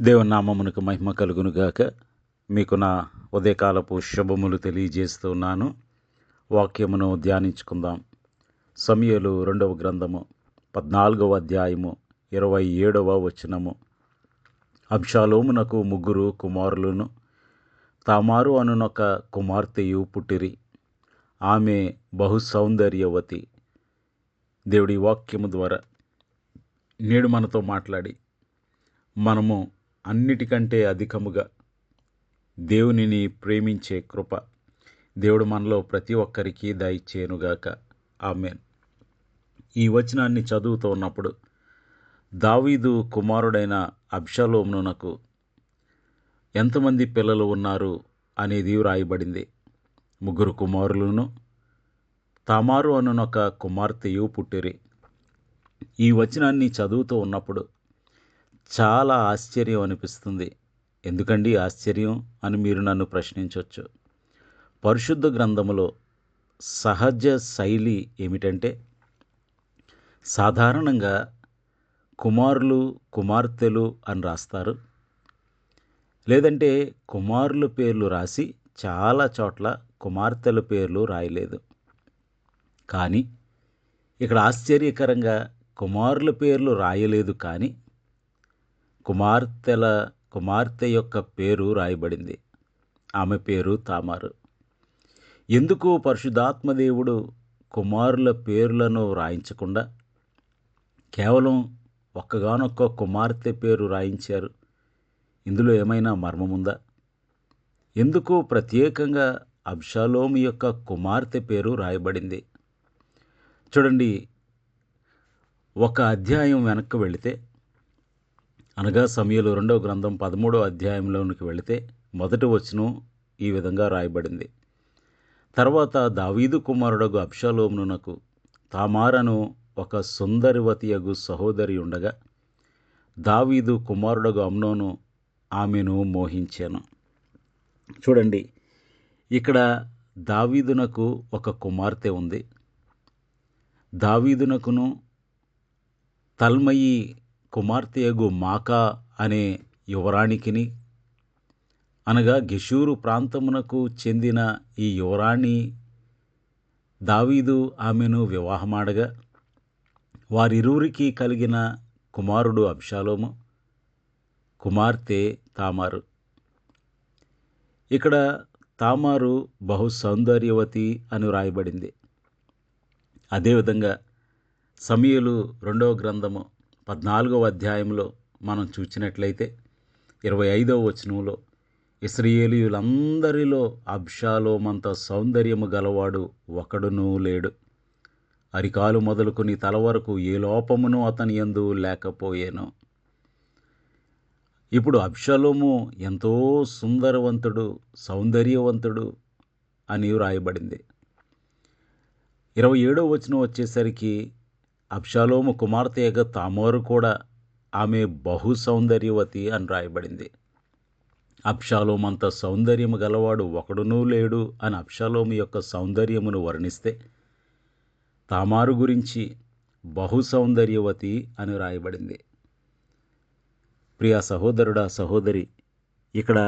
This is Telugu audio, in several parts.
దేవుని నామమునకు మహిమ కలుగునుగాక. మీకు నా ఉదయకాలపు శుభములు తెలియజేస్తున్నాను. వాక్యమును ధ్యానించుకుందాం. సమూయేలు 2వ గ్రంథము 14వ అధ్యాయము 27వ వచనము. అబ్షాలోమునకు 3 కుమారులను తామారు అనునొక కుమార్తెయు పుట్టిరి. ఆమె బహు సౌందర్యవతి. దేవుడి వాక్యము ద్వారా నేడు మనతో మాట్లాడి మనము అన్నిటికంటే అధికముగా దేవునిని ప్రేమించే కృప దేవుడు మనలో ప్రతి ఒక్కరికి దయచేయునుగాక. ఆమేన్. ఈ వచనాన్ని చదువుతూ ఉన్నప్పుడు దావీదు కుమారుడైన అబ్షాలోమునకు ఎంతమంది పిల్లలు ఉన్నారు అనేది వ్రాయబడింది. 3 కుమారులను తామారు అనునొక కుమార్తెయు పుట్టిరి. ఈ వచనాన్ని చదువుతూ ఉన్నప్పుడు చాలా ఆశ్చర్యం అనిపిస్తుంది. ఎందుకండి ఆశ్చర్యం అని మీరు నన్ను ప్రశ్నించవచ్చు. పరిశుద్ధ గ్రంథములో సహజ శైలి ఏమిటంటే, సాధారణంగా కుమారులు కుమార్తెలు అని రాస్తారు. లేదంటే కుమారుల పేర్లు రాసి చాలా చోట్ల కుమార్తెల పేర్లు రాయలేదు. కానీ ఇక్కడ ఆశ్చర్యకరంగా కుమారుల పేర్లు రాయలేదు, కానీ కుమార్తె యొక్క పేరు రాయబడింది. ఆమె పేరు తామారు. ఎందుకు పరిశుద్ధాత్మదేవుడు కుమారుల పేర్లను రాయించకుండా కేవలం ఒక్కగానొక్క కుమార్తె పేరు రాయించారు? ఇందులో ఏమైనా మర్మముందా? ఎందుకు ప్రత్యేకంగా అబ్షాలోము యొక్క కుమార్తె పేరు రాయబడింది? చూడండి, ఒక అధ్యాయం వెనక్కి వెళితే, అనగా సమూయేలు 2వ గ్రంథం 13వ అధ్యాయంలోనికి వెళితే మొదటి వచనం ఈ విధంగా రాయబడింది. తర్వాత దావీదు కుమారుడగు అబ్షాలోమునకు తామారను ఒక సుందరివతియగు సహోదరి ఉండగా, దావీదు కుమారుడగు అమ్నోను ఆమెను మోహించాను. చూడండి, ఇక్కడ దావీదునకు ఒక కుమార్తె ఉంది. దావీదునకును తల్మయి కుమార్తెయగు మాకా అనే యువరాణికిని, అనగా గెషూరు ప్రాంతమునకు చెందిన ఈ యువరాణి దావీదు ఆమెను వివాహమాడగా వారిరువురికి కలిగిన కుమారుడు అబ్షాలోము, కుమార్తె తామారు. ఇక్కడ తామారు బహు సౌందర్యవతి అని వ్రాయబడింది. అదేవిధంగా సమూయేలు 2వ గ్రంథము 14వ అధ్యాయంలో మనం చూసినట్లయితే 25వ వచనంలో, ఇశ్రాయేలీయులందరిలో అబ్షాలోమంత సౌందర్యము గలవాడు ఒకడునూ లేడు. అరికాలు మొదలుకొని తల వరకు ఏ లోపమును అతని యందు లేకపోయేను. ఇప్పుడు అబ్షాలోము ఎంతో సుందరవంతుడు, సౌందర్యవంతుడు అని వ్రాయబడింది. 27వ వచనం వచ్చేసరికి అబ్షాలోము కుమార్తెగా తామారు కూడా ఆమె బహు సౌందర్యవతి అని రాయబడింది. అబ్షాలోమంత సౌందర్యము గలవాడు ఒకడునూ లేడు అని అబ్షాలోము యొక్క సౌందర్యమును వర్ణిస్తే, తామారు గురించి బహు సౌందర్యవతి అని రాయబడింది. ప్రియా సహోదరుడా, సహోదరి, ఇక్కడ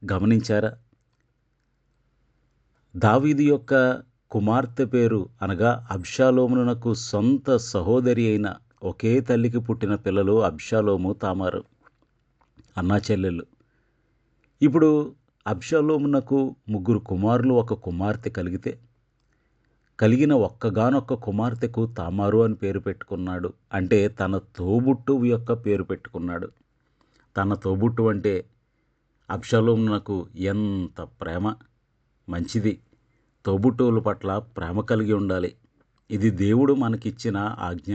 గమనించారా? దావీదు యొక్క కుమార్తె పేరు, అనగా అబ్షాలోమునకు సొంత సహోదరి అయిన ఒకే తల్లికి పుట్టిన పిల్లలు అబ్షాలోము, తామారు, అన్నా చెల్లెళ్ళు. ఇప్పుడు అబ్షాలోమునకు 3 కుమారులు, ఒక కుమార్తె కలిగిన ఒక్కగానొక్క కుమార్తెకు తామారు అని పేరు పెట్టుకున్నాడు. అంటే తన తోబుట్టువు యొక్క పేరు పెట్టుకున్నాడు. తన తోబుట్టు అంటే అబ్షాలోమునకు ఎంత ప్రేమ! మంచిది, తోబుట్టువుల పట్ల ప్రేమ కలిగి ఉండాలి. ఇది దేవుడు మనకిచ్చిన ఆజ్ఞ.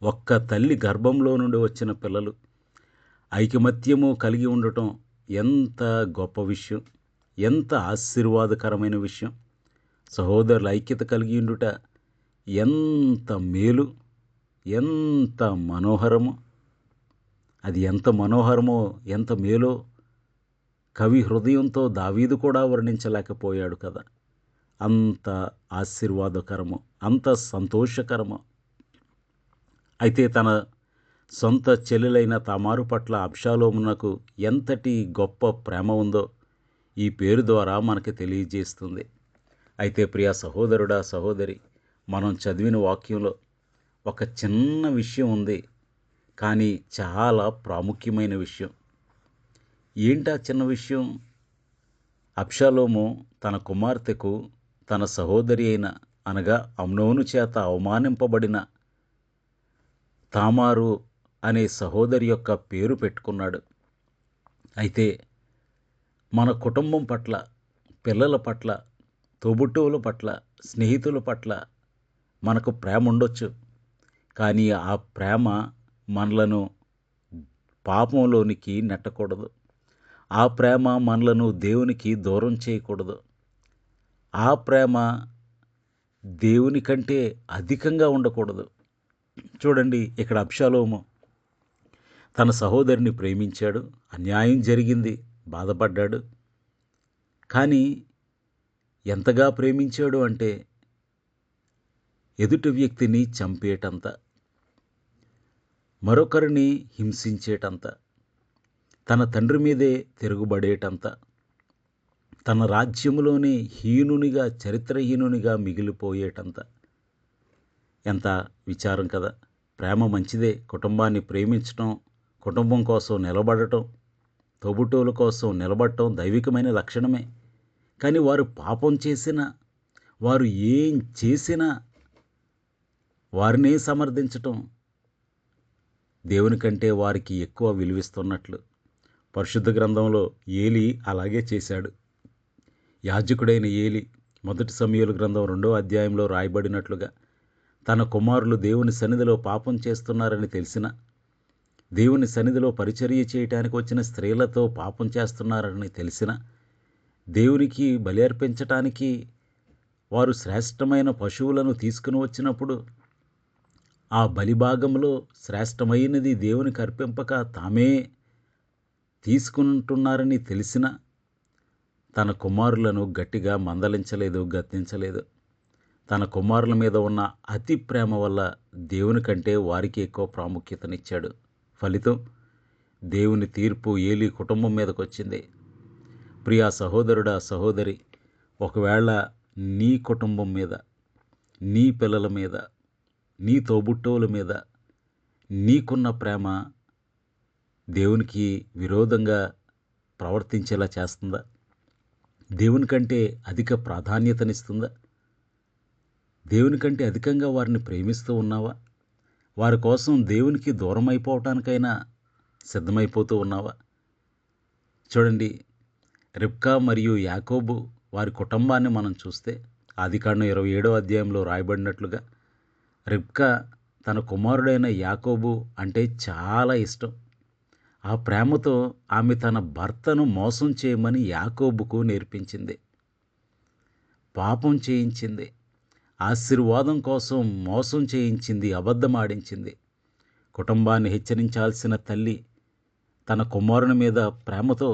ఒక్క తల్లి గర్భంలో నుండి వచ్చిన పిల్లలు ఐకమత్యము కలిగి ఉండటం ఎంత గొప్ప విషయం, ఎంత ఆశీర్వాదకరమైన విషయం. సహోదరుల ఐక్యత కలిగి ఉండుట ఎంత మేలు, ఎంత మనోహరమో. అది ఎంత మనోహరమో, ఎంత మేలో కవి హృదయంతో దావీదు కూడా వర్ణించలేకపోయాడు కదా. అంత ఆశీర్వాదకరము, అంత సంతోషకరము. అయితే తన సొంత చెల్లెలైన తామారు పట్ల అబ్షాలోమునకు ఎంతటి గొప్ప ప్రేమ ఉందో ఈ పేరు ద్వారా మనకి తెలియజేస్తుంది. అయితే ప్రియ సహోదరుడా, సహోదరి, మనం చదివిన వాక్యంలో ఒక చిన్న విషయం ఉంది, కానీ చాలా ప్రాముఖ్యమైన విషయం. ఏంటా చిన్న విషయం? అబ్షాలోము తన కుమార్తెకు తన సహోదరి అయిన అనగా అమ్నోను చేత అవమానింపబడిన తామారు అనే సహోదరి యొక్క పేరు పెట్టుకున్నాడు. అయితే మన కుటుంబం పట్ల, పిల్లల పట్ల, తోబుట్టువుల పట్ల, స్నేహితుల పట్ల మనకు ప్రేమ ఉండొచ్చు. కానీ ఆ ప్రేమ మనలను పాపంలోనికి నెట్టకూడదు. ఆ ప్రేమ మనలను దేవునికి దూరం చేయకూడదు. ఆ ప్రేమ దేవుని కంటే అధికంగా ఉండకూడదు. చూడండి, ఇక్కడ అబ్షాలోము తన సహోదరిని ప్రేమించాడు, అన్యాయం జరిగింది, బాధపడ్డాడు. కానీ ఎంతగా ప్రేమించాడు అంటే ఎదుటి వ్యక్తిని చంపేటంత, మరొకరిని హింసించేటంత, తన తండ్రి మీదే తిరుగుబడేటంత, తన రాజ్యములోనే హీనునిగా, చరిత్రహీనునిగా మిగిలిపోయేటంత. ఎంత విచారం కదా! ప్రేమ మంచిదే, కుటుంబాన్ని ప్రేమించటం, కుటుంబం కోసం నిలబడటం, తోబుట్టువుల కోసం నిలబడటం దైవికమైన లక్షణమే. కానీ వారు పాపం చేసినా, వారు ఏం చేసినా వారినే సమర్థించటం దేవుని కంటే వారికి ఎక్కువ విలువిస్తున్నట్లు. పరిశుద్ధ గ్రంథంలో ఏలీ అలాగే చేశాడు. యాజకుడైన ఏలీ 1 సమూయేలు గ్రంథం 2వ అధ్యాయంలో రాయబడినట్లుగా తన కుమారులు దేవుని సన్నిధిలో పాపం చేస్తున్నారని తెలిసిన, దేవుని సన్నిధిలో పరిచర్య చేయటానికి వచ్చిన స్త్రీలతో పాపం చేస్తున్నారని తెలిసిన, దేవునికి బలి అర్పించటానికి వారు శ్రేష్టమైన పశువులను తీసుకుని వచ్చినప్పుడు ఆ బలిభాగంలో శ్రేష్టమైనది దేవునికి అర్పింపక తామే తీసుకుంటున్నారని తెలిసిన తన కుమారులను గట్టిగా మందలించలేదు, గద్దించలేదు. తన కుమారుల మీద ఉన్న అతి ప్రేమ వల్ల దేవుని కంటే వారికి ఎక్కువ ప్రాముఖ్యతనిచ్చాడు. ఫలితం దేవుని తీర్పు ఏలీ కుటుంబం మీదకి వచ్చింది. ప్రియా సహోదరుడా, సహోదరి, ఒకవేళ నీ కుటుంబం మీద, నీ పిల్లల మీద, నీ తోబుట్టువుల మీద నీకున్న ప్రేమ దేవునికి విరోధంగా ప్రవర్తించేలా చేస్తుందా? దేవుని కంటే అధిక ప్రాధాన్యతనిస్తుందా? దేవుని కంటే అధికంగా వారిని ప్రేమిస్తూ ఉన్నావా? వారి కోసం దేవునికి దూరం అయిపోవటానికైనా సిద్ధమైపోతూ ఉన్నావా? చూడండి, రిబ్కా మరియు యాకోబు వారి కుటుంబాన్ని మనం చూస్తే ఆదికాండం 27వ అధ్యాయంలో రాయబడినట్లుగా రిబ్కా తన కుమారుడైన యాకోబు అంటే చాలా ఇష్టం. ఆ ప్రేమతో ఆమె తన భర్తను మోసం చేయమని యాకోబుకు నేర్పించింది, పాపం చేయించింది, ఆశీర్వాదం కోసం మోసం చేయించింది, అబద్ధమాడించింది. కుటుంబాన్ని హెచ్చరించాల్సిన తల్లి తన కుమారుని మీద ప్రేమతో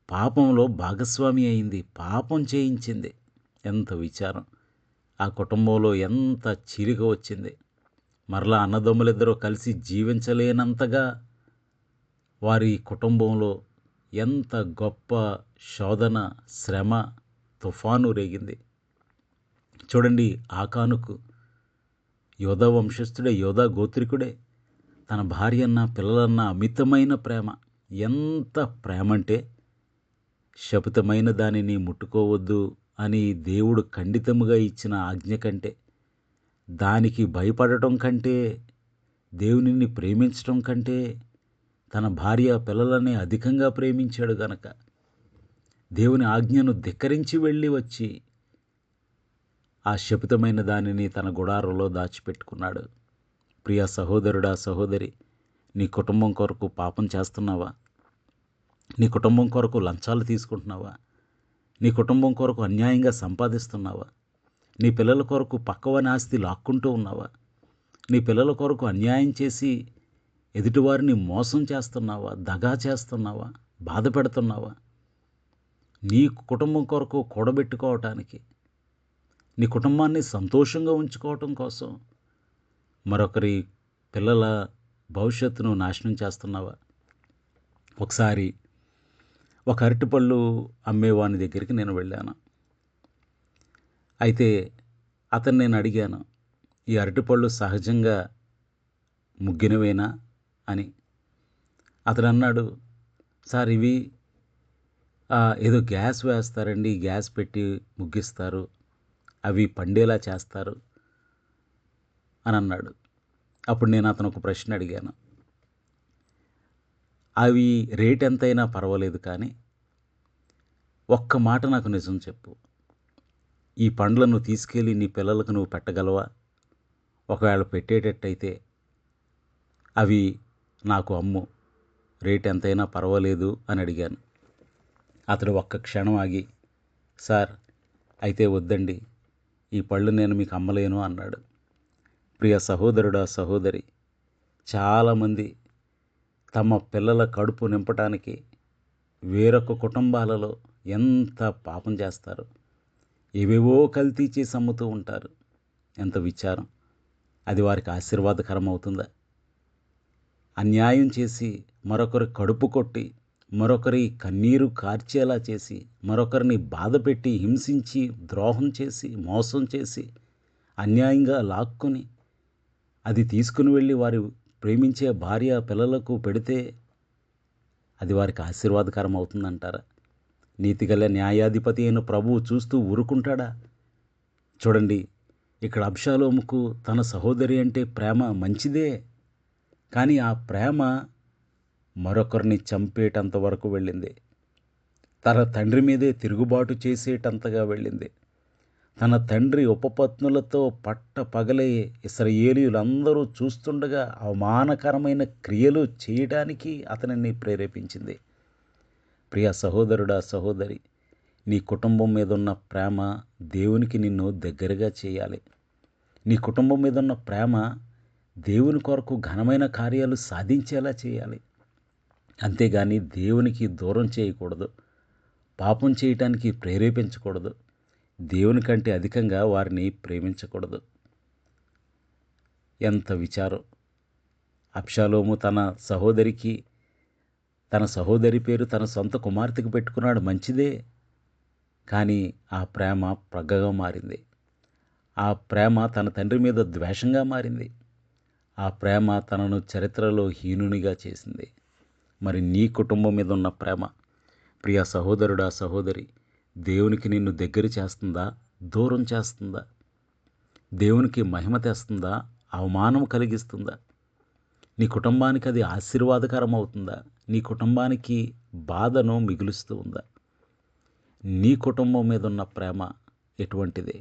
పాపంలో భాగస్వామి అయింది, పాపం చేయించింది. ఎంత విచారం! ఆ కుటుంబంలో ఎంత చీలిక వచ్చింది. మరలా అన్నదమ్ములిద్దరూ కలిసి జీవించలేనంతగా వారి కుటుంబంలో ఎంత గొప్ప శోధన, శ్రమ, తుఫాను రేగింది. చూడండి, ఆకానుకు యోధా వంశస్థుడే, యోధా గోత్రికుడే, తన భార్య అన్న, పిల్లలన్న అమితమైన ప్రేమ. ఎంత ప్రేమ అంటే శపితమైన దానిని ముట్టుకోవద్దు అని దేవుడు ఖండితముగా ఇచ్చిన ఆజ్ఞ కంటే, దానికి భయపడటం కంటే, దేవునిని ప్రేమించటం కంటే తన భార్య పిల్లలని అధికంగా ప్రేమించాడు గనక దేవుని ఆజ్ఞను ధిక్కరించి వెళ్ళి వచ్చి ఆ శపితమైన దానిని తన గుడారంలో దాచిపెట్టుకున్నాడు. ప్రియ సహోదరుడా, సహోదరి, నీ కుటుంబం కొరకు పాపం చేస్తున్నావా? నీ కుటుంబం కొరకు లంచాలు తీసుకుంటున్నావా? నీ కుటుంబం కొరకు అన్యాయంగా సంపాదిస్తున్నావా? నీ పిల్లల కొరకు పక్కవాని ఆస్తి లాక్కుంటూ ఉన్నావా? నీ పిల్లల కొరకు అన్యాయం చేసి ఎదుటివారిని మోసం చేస్తున్నావా? దగా చేస్తున్నావా? బాధ పెడుతున్నావా? నీ కుటుంబం కొరకు కూడబెట్టుకోవటానికి, నీ కుటుంబాన్ని సంతోషంగా ఉంచుకోవటం కోసం మరొకరి పిల్లల భవిష్యత్తును నాశనం చేస్తున్నావా? ఒకసారి ఒక అరటిపళ్ళు అమ్మేవాని దగ్గరికి నేను వెళ్ళాను. అయితే అతన్ని నేను అడిగాను, ఈ అరటిపళ్ళు సహజంగా ముగ్గినవేనా అని. అతను అన్నాడు, సార్ ఇవి ఏదో గ్యాస్ వేస్తారండి, గ్యాస్ పెట్టి ముగ్గిస్తారు, అవి పండేలా చేస్తారు అని అన్నాడు. అప్పుడు నేను అతను ఒక ప్రశ్న అడిగాను, అవి రేట్ ఎంతైనా పర్వాలేదు కానీ ఒక్క మాట నాకు నిజం చెప్పు, ఈ పండ్లను తీసుకెళ్ళి నీ పిల్లలకు నువ్వు పెట్టగలవా? ఒకవేళ పెట్టేటట్టయితే అవి నాకు అమ్ము, రేట్ ఎంతైనా పర్వాలేదు అని అడిగాను. అతడు ఒక్క క్షణం ఆగి, సార్ అయితే వద్దండి, ఈ పళ్ళు నేను మీకు అమ్మలేను అన్నాడు. ప్రియ సహోదరుడా, సహోదరి, చాలామంది తమ పిల్లల కడుపు నింపటానికి వేరొక కుటుంబాలలో ఎంత పాపం చేస్తారు, ఏవేవో కల్తీ చేసి అమ్ముతూ ఉంటారు. ఎంత విచారం! అది వారికి ఆశీర్వాదకరం అవుతుందా? అన్యాయం చేసి మరొకరి కడుపు కొట్టి, మరొకరి కన్నీరు కార్చేలా చేసి, మరొకరిని బాధపెట్టి, హింసించి, ద్రోహం చేసి, మోసం చేసి, అన్యాయంగా లాక్కొని అది తీసుకుని వెళ్ళి వారి ప్రేమించే భార్య పిల్లలకు పెడితే అది వారికి ఆశీర్వాదకరం అవుతుందంటారా? నీతిగల న్యాయాధిపతి అయిన ప్రభువు చూస్తూ ఊరుకుంటాడా? చూడండి, ఇక్కడ అబ్షాలోముకు తన సహోదరి అంటే ప్రేమ మంచిదే, కానీ ఆ ప్రేమ మరొకరిని చంపేటంత వరకు వెళ్ళింది. తన తండ్రి మీదే తిరుగుబాటు చేసేటంతగా వెళ్ళింది. తన తండ్రి ఉపపత్నులతో పగలే ఇశ్రాయేలీయులందరూ చూస్తుండగా అవమానకరమైన క్రియలు చేయడానికి అతనిని ప్రేరేపించింది. ప్రియ సహోదరుడా, సహోదరి, నీ కుటుంబం మీద ఉన్న ప్రేమ దేవునికి నిన్ను దగ్గరగా చేయాలి. నీ కుటుంబం మీద ఉన్న ప్రేమ దేవుని కొరకు ఘనమైన కార్యాలు సాధించేలా చేయాలి. అంతేగాని దేవునికి దూరం చేయకూడదు, పాపం చేయటానికి ప్రేరేపించకూడదు, దేవుని కంటే అధికంగా వారిని ప్రేమించకూడదు. ఎంత విచారం! అబ్షాలోము తన సహోదరి పేరు తన సొంత కుమార్తెకు పెట్టుకున్నాడు, మంచిదే, కానీ ఆ ప్రేమ పగగా మారింది. ఆ ప్రేమ తన తండ్రి మీద ద్వేషంగా మారింది. ఆ ప్రేమ తనను చరిత్రలో హీనునిగా చేసింది. మరి నీ కుటుంబం మీద ఉన్న ప్రేమ, ప్రియ సహోదరుడా, సహోదరి, దేవునికి నిన్ను దగ్గర చేస్తుందా, దూరం చేస్తుందా? దేవునికి మహిమ తెస్తుందా, అవమానం కలిగిస్తుందా? నీ కుటుంబానికి అది ఆశీర్వాదకరం అవుతుందా, నీ కుటుంబానికి బాధను మిగులుస్తూ ఉందా? నీ కుటుంబం మీద ఉన్న ప్రేమ ఎటువంటిది?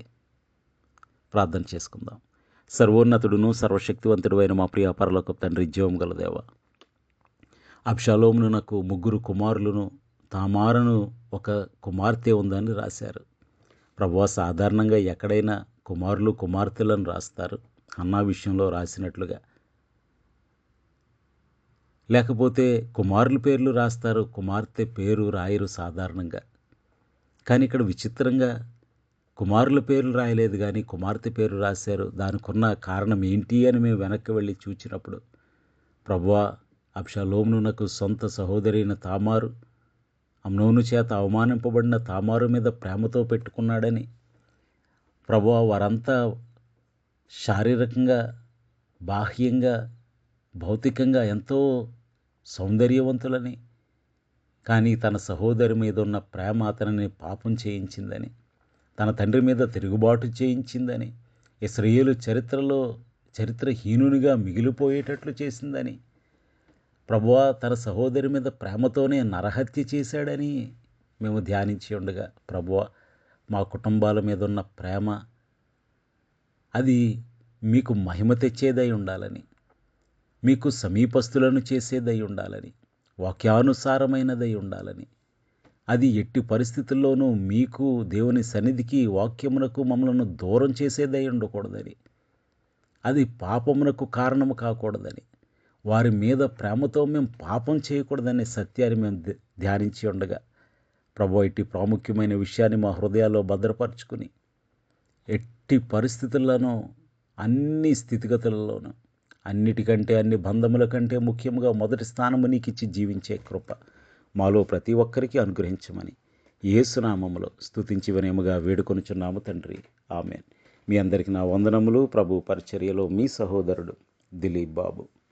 ప్రార్థన చేసుకుందాం. సర్వోన్నతుడును సర్వశక్తివంతుడు అయిన మా ప్రియ పరలోకపు తండ్రి, జీవం గల దేవా, అబ్షాలోమునకు 3 కుమారులను, తామారును ఒక కుమార్తె ఉందని రాశారు. ప్రభువా, సాధారణంగా ఎక్కడైనా కుమారులు కుమార్తెలను రాస్తారు, అన్నా విషయంలో రాసినట్లుగా. లేకపోతే కుమారుల పేర్లు రాస్తారు, కుమార్తె పేరు రాయరు సాధారణంగా. కానీ ఇక్కడ విచిత్రంగా కుమారుల పేర్లు రాయలేదు, కానీ కుమార్తె పేరు రాశారు. దానికున్న కారణం ఏంటి అని మేము వెనక్కి వెళ్ళి చూచినప్పుడు, ప్రభువా, అబ్షాలోమునకు సొంత సహోదరి అయిన తామారు, అమ్నోను చేత అవమానింపబడిన తామారు మీద ప్రేమతో పెట్టుకున్నాడని. ప్రభువా, వారంతా శారీరకంగా, బాహ్యంగా, భౌతికంగా ఎంతో సౌందర్యవంతులని, కానీ తన సహోదరి మీద ఉన్న ప్రేమ అతనిని పాపం చేయించిందని, తన తండ్రి మీద తిరుగుబాటు చేయించిందని, ఇశ్రాయేలు చరిత్రహీనునిగా మిగిలిపోయేటట్లు చేసిందని, ప్రభువా, తన సహోదరి మీద ప్రేమతోనే నరహత్య చేశాడని మేము ధ్యానించి ఉండగా, ప్రభువా, మా కుటుంబాల మీద ఉన్న ప్రేమ అది మీకు మహిమ తెచ్చేదై ఉండాలని, మీకు సమీపస్తులను చేసేదై ఉండాలని, వాక్యానుసారమైనదై ఉండాలని, అది ఎట్టి పరిస్థితుల్లోనూ మీకు, దేవుని సన్నిధికి, వాక్యమునకు మమ్మలను దూరం చేసేదై ఉండకూడదని, అది పాపమునకు కారణము కాకూడదని, వారి మీద ప్రేమతో మేము పాపం చేయకూడదనే సత్యాన్ని మేము ధ్యానించి ఉండగా, ప్రభువా, ఇట్టి ప్రాముఖ్యమైన విషయాన్ని మా హృదయాల్లో భద్రపరుచుకుని, ఎట్టి పరిస్థితుల్లోనూ, అన్ని స్థితిగతులలోనూ అన్నిటికంటే అన్ని బంధముల కంటే ముఖ్యంగా మొదటి స్థానము నీకిచ్చి జీవించే కృప మాలో ప్రతి ఒక్కరికి అనుగ్రహించమని యేసునామములో స్తుతించి వినయముగా వేడుకొనుచున్నాము తండ్రి. ఆమెన్. మీ అందరికీ నా వందనములు. ప్రభు పరిచర్యలో మీ సహోదరుడు దిలీప్ బాబు.